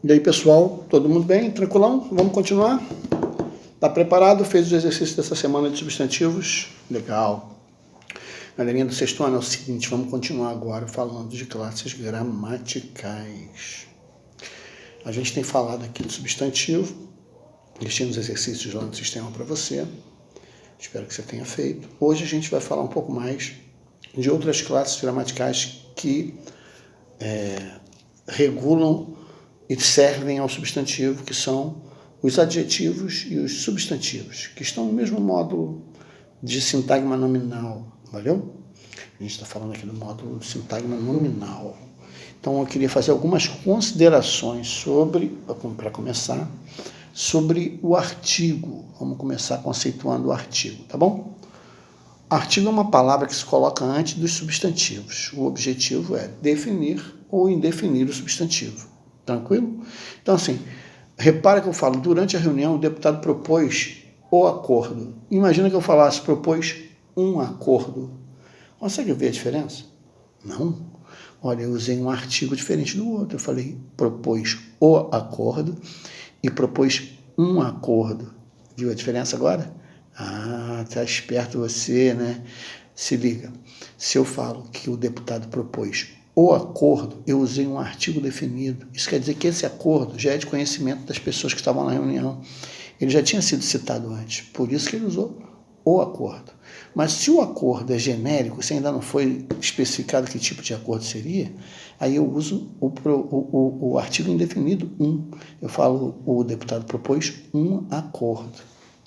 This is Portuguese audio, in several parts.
E aí, pessoal, todo mundo bem? Tranquilão? Vamos continuar? Tá preparado? Fez os exercícios dessa semana de substantivos? Legal. Galerinha do sexto ano, é o seguinte, vamos continuar agora falando de classes gramaticais. A gente tem falado aqui do substantivo, deixei uns exercícios lá no sistema para você. Espero que você tenha feito. Hoje a gente vai falar um pouco mais de outras classes gramaticais que regulam e servem ao substantivo, que são os adjetivos e os substantivos, que estão no mesmo módulo de sintagma nominal, valeu? A gente está falando aqui do módulo de sintagma nominal. Então eu queria fazer algumas considerações sobre, para começar, sobre o artigo. Vamos começar conceituando o artigo, tá bom? Artigo é uma palavra que se coloca antes dos substantivos. O objetivo é definir ou indefinir o substantivo. Tranquilo? Então, assim, repara que eu falo, durante a reunião o deputado propôs o acordo. Imagina que eu falasse, propôs um acordo. Consegue ver a diferença? Não. Olha, eu usei um artigo diferente do outro. Eu falei, propôs o acordo e propôs um acordo. Viu a diferença agora? Ah, tá esperto você, né? Se liga. Se eu falo que o deputado propôs o acordo, eu usei um artigo definido. Isso quer dizer que esse acordo já é de conhecimento das pessoas que estavam na reunião. Ele já tinha sido citado antes, por isso que ele usou o acordo. Mas se o acordo é genérico, se ainda não foi especificado que tipo de acordo seria, aí eu uso o artigo indefinido um. Eu falo, o deputado propôs um acordo.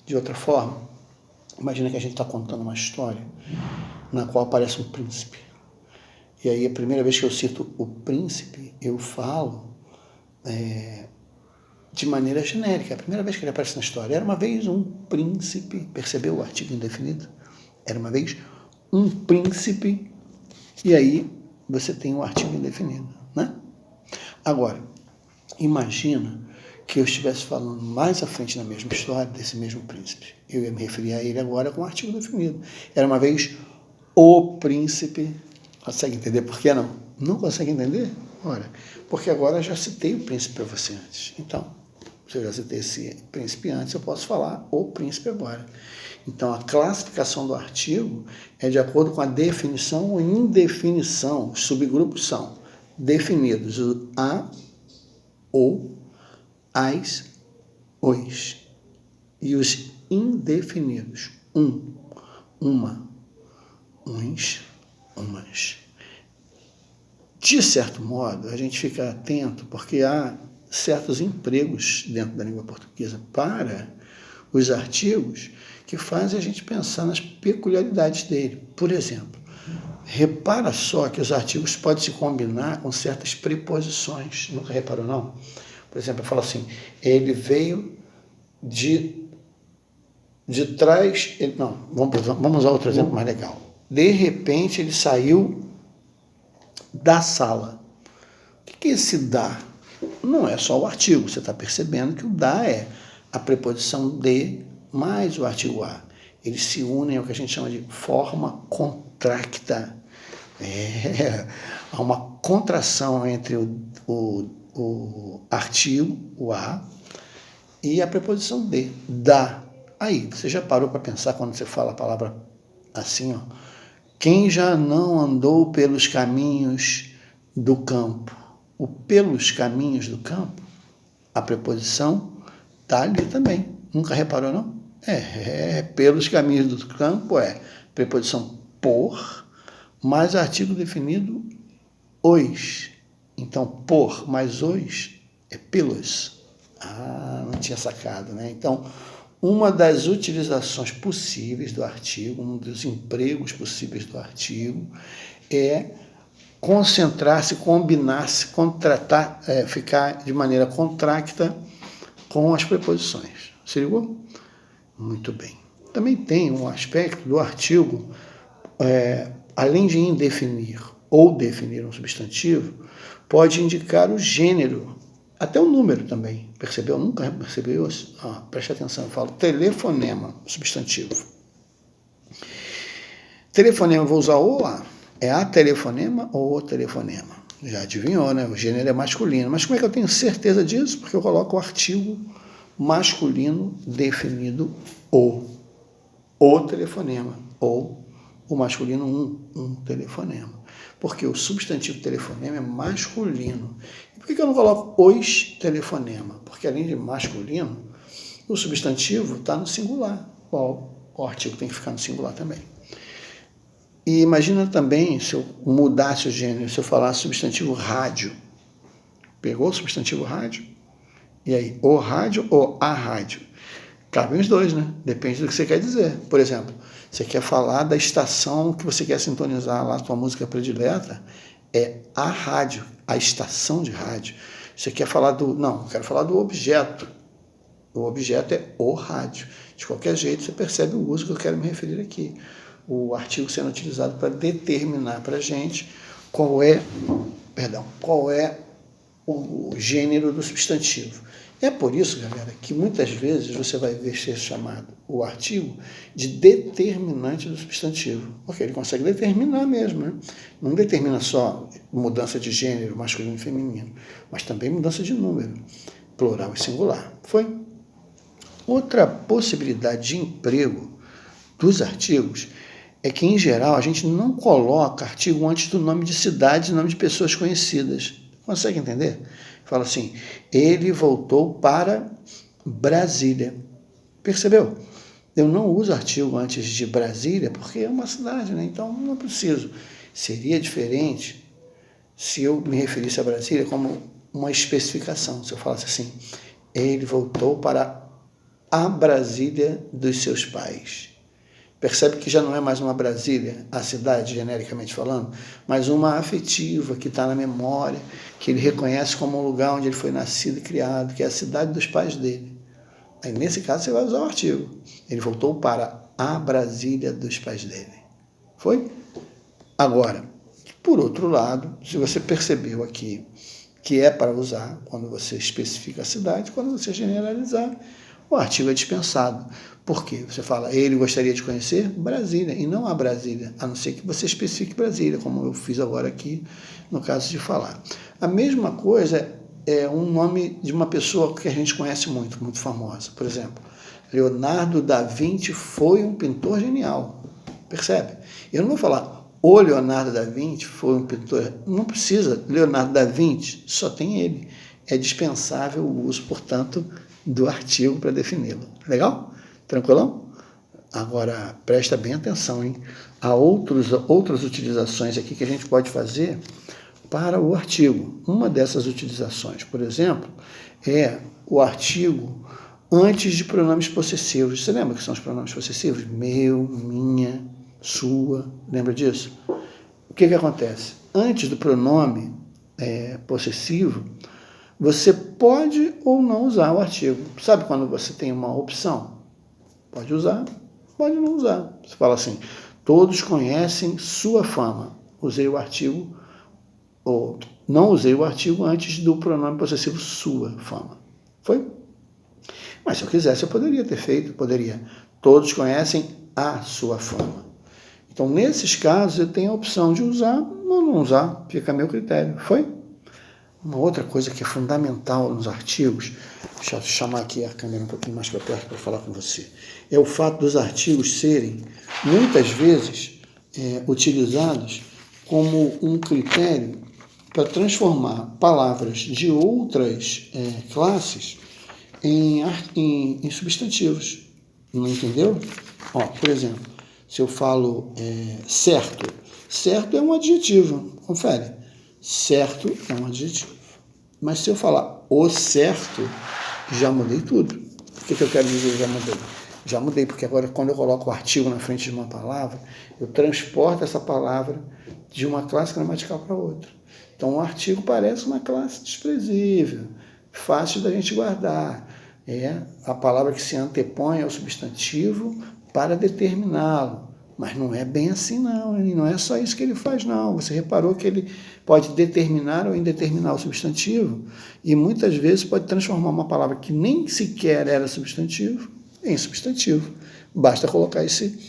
De outra forma, imagina que a gente está contando uma história na qual aparece um príncipe. E aí, a primeira vez que eu cito o príncipe, eu falo de maneira genérica. A primeira vez que ele aparece na história, era uma vez um príncipe, percebeu o artigo indefinido? Era uma vez um príncipe, e aí você tem o artigo indefinido, né? Agora, imagina que eu estivesse falando mais à frente na mesma história desse mesmo príncipe. Eu ia me referir a ele agora com o artigo definido. Era uma vez o príncipe. Consegue entender por que não? Não consegue entender? Ora, porque agora eu já citei o príncipe para você antes. Então, se eu já citei esse príncipe antes, eu posso falar o príncipe agora. Então, a classificação do artigo é de acordo com a definição ou indefinição. Os subgrupos são definidos o a, ou, as, os. E os indefinidos, um, uma, uns, umas. De certo modo, a gente fica atento porque há certos empregos dentro da língua portuguesa para os artigos que fazem a gente pensar nas peculiaridades dele. Por exemplo, repara só que os artigos podem se combinar com certas preposições. Nunca reparou, não? Por exemplo, eu falo assim, ele veio de trás... Não, vamos usar outro exemplo mais legal. De repente, ele saiu da sala. O que é esse da? Não é só o artigo. Você está percebendo que o da é a preposição de mais o artigo a. Eles se unem ao que a gente chama de forma contracta. Há uma contração entre o artigo, o a, e a preposição de, da. Aí, você já parou para pensar quando você fala a palavra assim, ó? Quem já não andou pelos caminhos do campo? O pelos caminhos do campo, a preposição está ali também. Nunca reparou, não? Pelos caminhos do campo é preposição por, mais artigo definido os. Então, por mais os é pelos. Ah, não tinha sacado, né? Então, uma das utilizações possíveis do artigo, um dos empregos possíveis do artigo é concentrar-se, combinar-se, contratar, ficar de maneira contracta com as preposições. Se ligou? Muito bem. Também tem um aspecto do artigo, além de indefinir ou definir um substantivo, pode indicar o gênero, até o número também. Percebeu? Nunca percebeu? Preste atenção, eu falo telefonema, substantivo. Telefonema, vou usar o a. É a telefonema ou o telefonema? Já adivinhou, né? O gênero é masculino. Mas como é que eu tenho certeza disso? Porque eu coloco o artigo masculino definido o telefonema, ou o masculino um telefonema. Porque o substantivo telefonema é masculino. E por que eu não coloco os telefonema? Porque além de masculino, o substantivo está no singular. O artigo tem que ficar no singular também. E imagina também se eu mudasse o gênero, se eu falasse substantivo rádio. Pegou o substantivo rádio? E aí, o rádio ou a rádio? Cabem os dois, né? Depende do que você quer dizer. Por exemplo, você quer falar da estação que você quer sintonizar lá, a sua música predileta, é a rádio, a estação de rádio. Você quer falar do... Não, eu quero falar do objeto. O objeto é o rádio. De qualquer jeito, você percebe o uso que eu quero me referir aqui. O artigo sendo utilizado para determinar para a gente qual é o gênero do substantivo. É por isso, galera, que muitas vezes você vai ver ser chamado o artigo de determinante do substantivo, porque ele consegue determinar mesmo, né? Não determina só mudança de gênero, masculino e feminino, mas também mudança de número, plural e singular. Foi? Outra possibilidade de emprego dos artigos é que, em geral, a gente não coloca artigo antes do nome de cidade e nome de pessoas conhecidas. Consegue entender? Fala assim, ele voltou para Brasília. Percebeu? Eu não uso artigo antes de Brasília porque é uma cidade, né? Então não preciso. Seria diferente se eu me referisse a Brasília como uma especificação. Se eu falasse assim, ele voltou para a Brasília dos seus pais. Percebe que já não é mais uma Brasília, a cidade, genericamente falando, mas uma afetiva que está na memória, que ele reconhece como um lugar onde ele foi nascido e criado, que é a cidade dos pais dele. Aí, nesse caso, você vai usar o artigo. Ele voltou para a Brasília dos pais dele. Foi? Agora, por outro lado, se você percebeu aqui que é para usar quando você especifica a cidade, quando você generalizar, o artigo é dispensado. Por quê? Você fala, ele gostaria de conhecer Brasília, e não a Brasília, a não ser que você especifique Brasília, como eu fiz agora aqui, no caso de falar. A mesma coisa é um nome de uma pessoa que a gente conhece muito, muito famosa. Por exemplo, Leonardo da Vinci foi um pintor genial. Percebe? Eu não vou falar, o Leonardo da Vinci foi um pintor... Não precisa, Leonardo da Vinci, só tem ele. É dispensável o uso, portanto, do artigo para defini-lo. Legal? Tranquilão? Agora, presta bem atenção, hein? Há outras utilizações aqui que a gente pode fazer para o artigo. Uma dessas utilizações, por exemplo, é o artigo antes de pronomes possessivos. Você lembra que são os pronomes possessivos? Meu, minha, sua. Lembra disso? O que acontece? Antes do pronome possessivo, você pode ou não usar o artigo. Sabe quando você tem uma opção? Pode usar, pode não usar. Você fala assim, todos conhecem sua fama. Usei o artigo, ou não usei o artigo antes do pronome possessivo sua fama. Foi? Mas se eu quisesse, eu poderia ter feito, poderia. Todos conhecem a sua fama. Então, nesses casos, eu tenho a opção de usar ou não usar. Fica a meu critério. Foi? Uma outra coisa que é fundamental nos artigos, deixa eu chamar aqui a câmera um pouquinho mais para perto para falar com você, é o fato dos artigos serem, muitas vezes, utilizados como um critério para transformar palavras de outras classes em substantivos. Não entendeu? Ó, por exemplo, se eu falo certo, certo é um adjetivo, confere. Certo é um adjetivo. Mas se eu falar o certo, já mudei tudo. O que eu quero dizer já mudei? Já mudei, porque agora quando eu coloco o artigo na frente de uma palavra, eu transporto essa palavra de uma classe gramatical para outra. Então o artigo parece uma classe desprezível, fácil da gente guardar. É a palavra que se antepõe ao substantivo para determiná-lo. Mas não é bem assim, não. E não é só isso que ele faz, não. Você reparou que ele pode determinar ou indeterminar o substantivo e muitas vezes pode transformar uma palavra que nem sequer era substantivo em substantivo. Basta colocar esse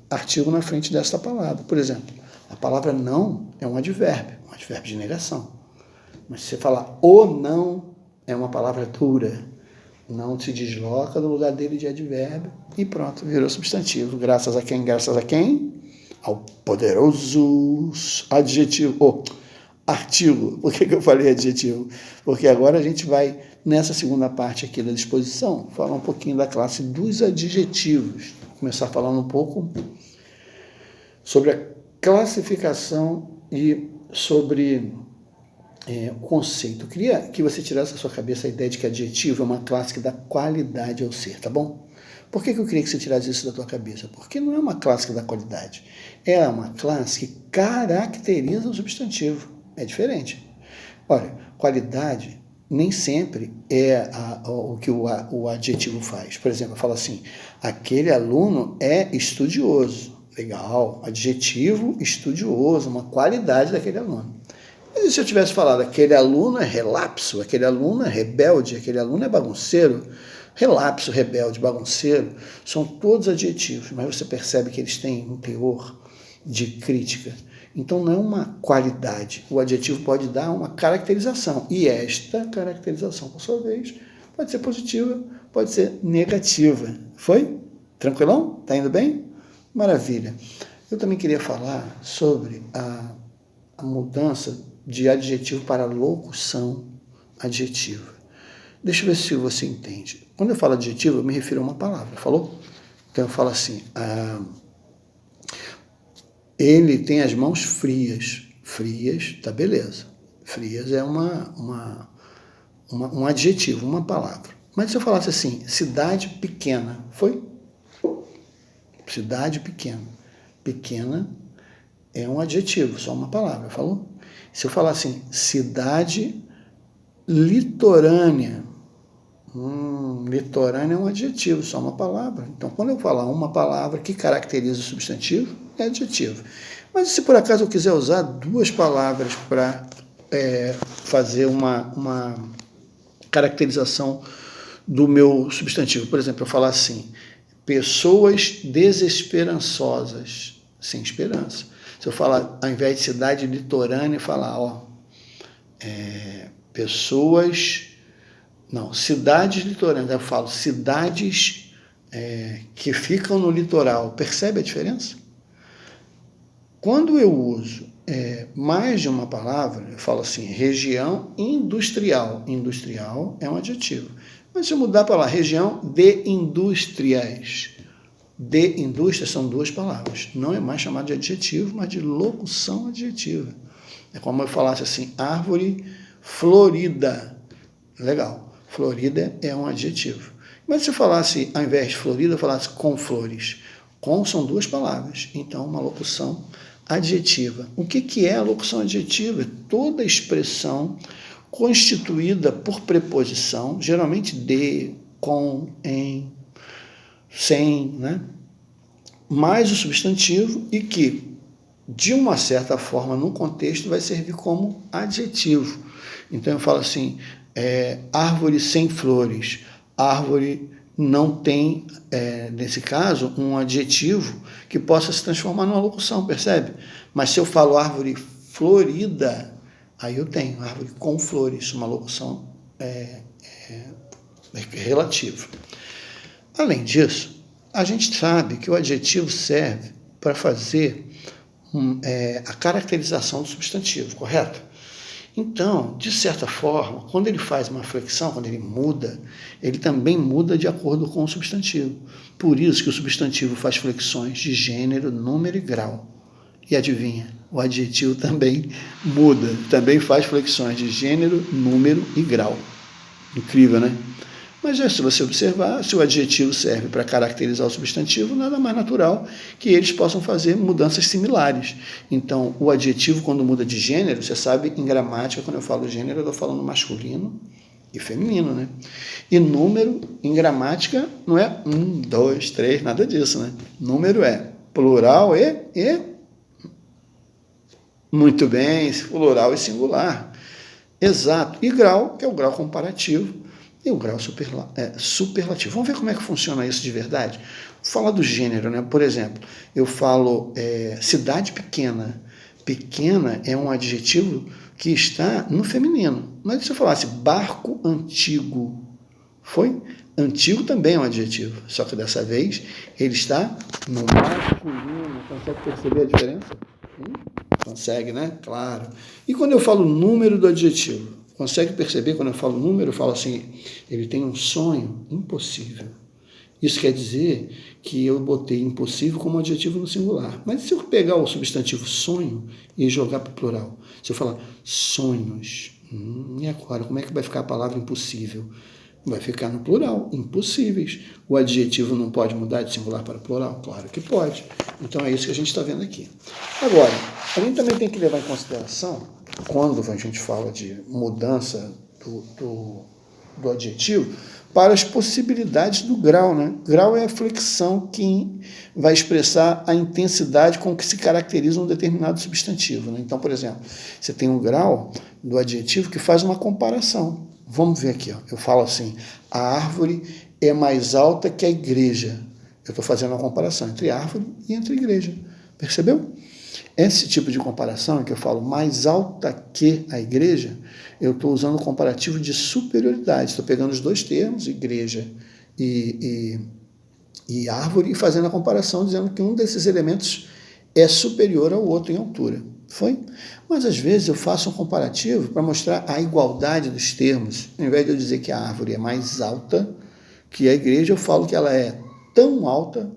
artigo na frente dessa palavra. Por exemplo, A palavra não é um advérbio de negação. Mas se você falar o não, é uma palavra dura. Não se desloca do lugar dele de advérbio e pronto, virou substantivo. Graças a quem? Graças a quem? Ao poderoso adjetivo, artigo. Por que eu falei adjetivo? Porque agora a gente vai, nessa segunda parte aqui da disposição, falar um pouquinho da classe dos adjetivos. Vou começar falando um pouco sobre a classificação e sobre o conceito. Eu queria que você tirasse da sua cabeça a ideia de que adjetivo é uma classe que dá qualidade ao ser, tá bom? Por que eu queria que você tirasse isso da tua cabeça? Porque não é uma classe que dá qualidade. É uma classe que caracteriza o substantivo. É diferente. Olha, qualidade nem sempre é o que o adjetivo faz. Por exemplo, eu falo assim, aquele aluno é estudioso. Legal, adjetivo estudioso, uma qualidade daquele aluno. Mas e se eu tivesse falado, aquele aluno é relapso, aquele aluno é rebelde, aquele aluno é bagunceiro? Relapso, rebelde, bagunceiro, são todos adjetivos, mas você percebe que eles têm um teor de crítica. Então não é uma qualidade. O adjetivo pode dar uma caracterização. E esta caracterização, por sua vez, pode ser positiva, pode ser negativa. Foi? Tranquilão? Tá indo bem? Maravilha. Eu também queria falar sobre a mudança de adjetivo para locução adjetiva. Deixa eu ver se você entende. Quando eu falo adjetivo, eu me refiro a uma palavra, falou? Então eu falo assim, ele tem as mãos frias. Frias, tá beleza. Frias é um adjetivo, uma palavra. Mas se eu falasse assim, cidade pequena, foi? Cidade pequena. Pequena é um adjetivo, só uma palavra, falou? Se eu falar assim, cidade litorânea, litorânea é um adjetivo, só uma palavra. Então, quando eu falar uma palavra que caracteriza o substantivo, é adjetivo. Mas se por acaso eu quiser usar duas palavras para fazer uma caracterização do meu substantivo, por exemplo, eu falar assim, pessoas desesperançosas, sem esperança. Se eu falar, ao invés de cidade litorânea, falar, cidades litorâneas, eu falo cidades que ficam no litoral. Percebe a diferença? Quando eu uso mais de uma palavra, eu falo assim, região industrial. Industrial é um adjetivo. Mas se eu mudar para lá, região de indústrias. De indústria são duas palavras. Não é mais chamado de adjetivo, mas de locução adjetiva. É como eu falasse assim, árvore florida. Legal. Florida é um adjetivo. Mas se eu falasse, ao invés de florida, eu falasse com flores. Com são duas palavras. Então, uma locução adjetiva. O que é a locução adjetiva? Toda expressão constituída por preposição, geralmente de, com, em, sem, né? Mais o substantivo e que, de uma certa forma, no contexto, vai servir como adjetivo. Então, eu falo assim, árvore sem flores. Árvore não tem, nesse caso, um adjetivo que possa se transformar numa locução, percebe? Mas se eu falo árvore florida, aí eu tenho árvore com flores, uma locução relativa. Além disso, a gente sabe que o adjetivo serve para fazer a caracterização do substantivo, correto? Então, de certa forma, quando ele faz uma flexão, quando ele muda, ele também muda de acordo com o substantivo. Por isso que o substantivo faz flexões de gênero, número e grau. E adivinha, o adjetivo também muda, também faz flexões de gênero, número e grau. Incrível, né? Mas se você observar, se o adjetivo serve para caracterizar o substantivo, nada mais natural que eles possam fazer mudanças similares. Então, o adjetivo, quando muda de gênero, você sabe, em gramática, quando eu falo gênero, eu estou falando masculino e feminino, né? E número, em gramática, não é 1, 2, 3, nada disso, né? Número é plural e muito bem, plural e singular. Exato. E grau, que é o grau comparativo, e o grau superlativo. Vamos ver como é que funciona isso de verdade? Vou falar do gênero, né? Por exemplo, eu falo cidade pequena. Pequena é um adjetivo que está no feminino. Mas se eu falasse barco antigo, foi? Antigo também é um adjetivo, só que dessa vez ele está no masculino. Consegue perceber a diferença? Consegue, né? Claro. E quando eu falo número do adjetivo? Consegue perceber quando eu falo número? Eu falo assim, ele tem um sonho impossível. Isso quer dizer que eu botei impossível como adjetivo no singular. Mas se eu pegar o substantivo sonho e jogar para o plural? Se eu falar sonhos, e agora? Como é que vai ficar a palavra impossível? Vai ficar no plural, impossíveis. O adjetivo não pode mudar de singular para plural? Claro que pode. Então é isso que a gente está vendo aqui. Agora, a gente também tem que levar em consideração, quando a gente fala de mudança do adjetivo, para as possibilidades do grau, né? Grau é a flexão que vai expressar a intensidade com que se caracteriza um determinado substantivo, né? Então, por exemplo, você tem um grau do adjetivo que faz uma comparação. Vamos ver aqui, ó. Eu falo assim, a árvore é mais alta que a igreja. Eu estou fazendo uma comparação entre árvore e entre igreja. Percebeu? Esse tipo de comparação, em que eu falo mais alta que a igreja, eu estou usando o comparativo de superioridade. Estou pegando os dois termos, igreja e árvore, e fazendo a comparação, dizendo que um desses elementos é superior ao outro em altura. Foi? Mas às vezes eu faço um comparativo para mostrar a igualdade dos termos. Ao invés de eu dizer que a árvore é mais alta que a igreja, eu falo que ela é tão alta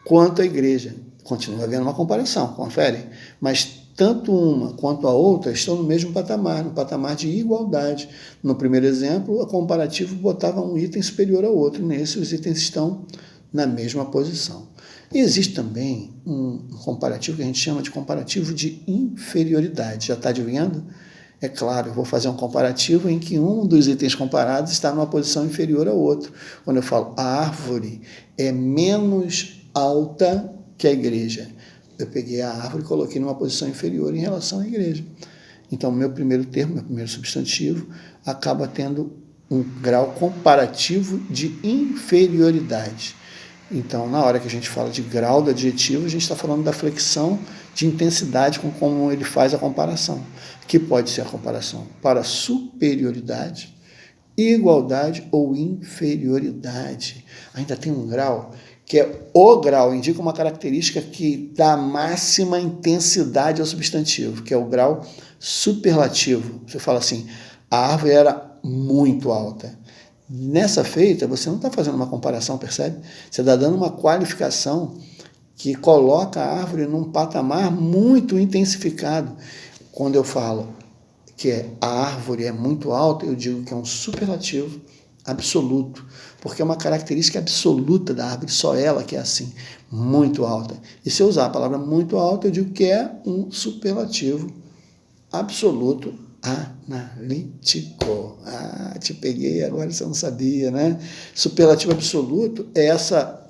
quanto a igreja. Continua havendo uma comparação, confere. Mas tanto uma quanto a outra estão no mesmo patamar, no patamar de igualdade. No primeiro exemplo, o comparativo botava um item superior ao outro. Nesse, os itens estão na mesma posição. E existe também um comparativo que a gente chama de comparativo de inferioridade. Já está adivinhando? É claro, eu vou fazer um comparativo em que um dos itens comparados está numa posição inferior ao outro. Quando eu falo a árvore é menos alta que a igreja, eu peguei a árvore e coloquei numa posição inferior em relação à igreja. Então, meu primeiro termo, meu primeiro substantivo, acaba tendo um grau comparativo de inferioridade. Então, na hora que a gente fala de grau do adjetivo, a gente está falando da flexão de intensidade com como ele faz a comparação, que pode ser a comparação para superioridade, igualdade ou inferioridade. Ainda tem um grau que é o grau, indica uma característica que dá máxima intensidade ao substantivo, que é o grau superlativo. Você fala assim, a árvore era muito alta. Nessa feita, você não está fazendo uma comparação, percebe? Você está dando uma qualificação que coloca a árvore num patamar muito intensificado. Quando eu falo que a árvore é muito alta, eu digo que é um superlativo absoluto, porque é uma característica absoluta da árvore, só ela que é assim, muito alta. E se eu usar a palavra muito alta, eu digo que é um superlativo absoluto analítico. Te peguei, agora você não sabia, né? Superlativo absoluto é essa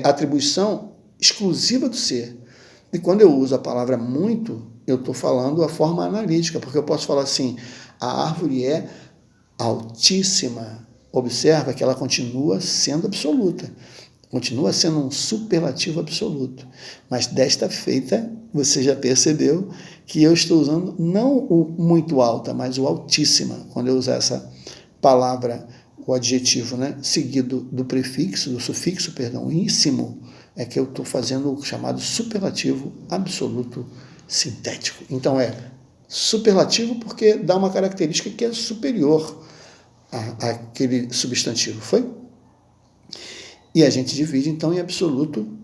atribuição exclusiva do ser. E quando eu uso a palavra muito, eu estou falando a forma analítica, porque eu posso falar assim, a árvore é altíssima. Observa que ela continua sendo absoluta, continua sendo um superlativo absoluto. Mas desta feita, você já percebeu que eu estou usando não o muito alta, mas o altíssima, quando eu usar essa palavra, o adjetivo, né, seguido do prefixo, do sufixo, perdão, íssimo, é que eu estou fazendo o chamado superlativo absoluto sintético. Então é superlativo porque dá uma característica que é superior àquele substantivo, foi? E a gente divide, então, em absoluto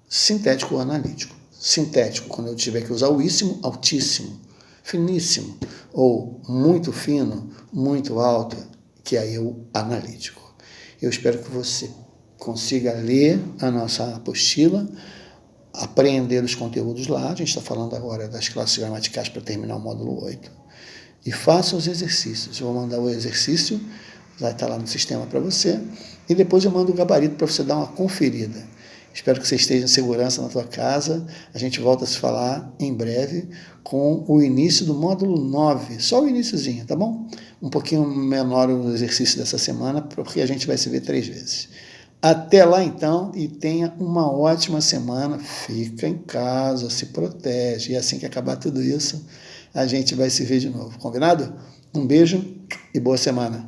sintético ou analítico. Sintético, quando eu tiver que usar o íssimo, altíssimo, finíssimo, ou muito fino, muito alto, que aí é o analítico. Eu espero que você consiga ler a nossa apostila, apreender os conteúdos lá. A gente está falando agora das classes gramaticais para terminar o módulo 8. E faça os exercícios. Eu vou mandar o exercício, vai estar lá no sistema para você, e depois eu mando o gabarito para você dar uma conferida. Espero que você esteja em segurança na tua casa. A gente volta a se falar em breve com o início do módulo 9, só o iniciozinho, tá bom? Um pouquinho menor o exercício dessa semana, porque a gente vai se ver 3 vezes. Até lá, então, e tenha uma ótima semana. Fica em casa, se protege. E assim que acabar tudo isso, a gente vai se ver de novo. Combinado? Um beijo e boa semana.